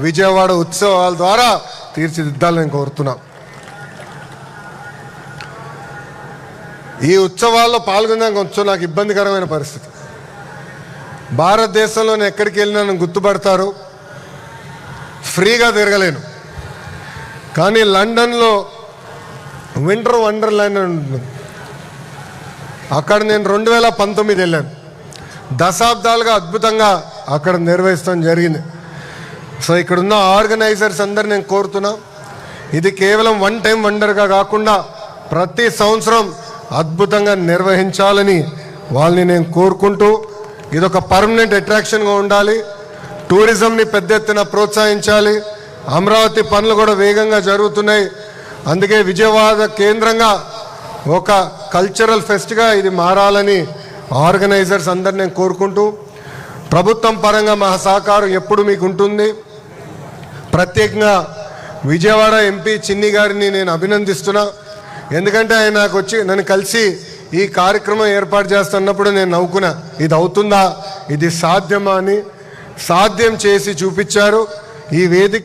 విజయవాడ ఉత్సవాల ద్వారా తీర్చిదిద్దాలని కోరుతున్నా. ఈ ఉత్సవాల్లో పాల్గొనడానికి కొంచెం నాకు ఇబ్బందికరమైన పరిస్థితి. భారతదేశంలోనే ఎక్కడికి వెళ్ళినా నన్ను గుర్తుపడతారు, ఫ్రీగా తిరగలేను. కానీ లండన్లో వింటర్ వండర్లాండ్ అని ఉంటుంది, అక్కడ నేను 2019 వెళ్ళాను. దశాబ్దాలుగా అద్భుతంగా అక్కడ నిర్వహించడం జరిగింది. సో ఇక్కడున్న ఆర్గనైజర్స్ అందరు నేను కోరుతున్నా, ఇది కేవలం వన్ టైం వండర్గా కాకుండా ప్రతి సంవత్సరం అద్భుతంగా నిర్వహించాలని వాళ్ళని నేను కోరుకుంటూ, ఇదొక పర్మనెంట్ అట్రాక్షన్గా ఉండాలి. టూరిజంని పెద్ద ఎత్తున ప్రోత్సహించాలి. అమరావతి పనులు కూడా వేగంగా జరుగుతున్నాయి. అందుకే విజయవాడ కేంద్రంగా ఒక కల్చరల్ ఫెస్ట్గా ఇది మారాలని ఆర్గనైజర్స్ అందరు నేను కోరుకుంటూ, ప్రభుత్వం పరంగా మా సహకారం ఎప్పుడు మీకు ఉంటుంది. ప్రత్యేకంగా విజయవాడ ఎంపీ చిన్ని గారిని నేను అభినందిస్తున్నా. ఎందుకంటే ఆయన నాకు వచ్చి నన్ను కలిసి ఈ కార్యక్రమం ఏర్పాటు చేస్తున్నప్పుడు నేను నవ్వుకున్నా, ఇది అవుతుందా, ఇది సాధ్యమా అని. సాధ్యం చేసి చూపించారు. ఈ వేదిక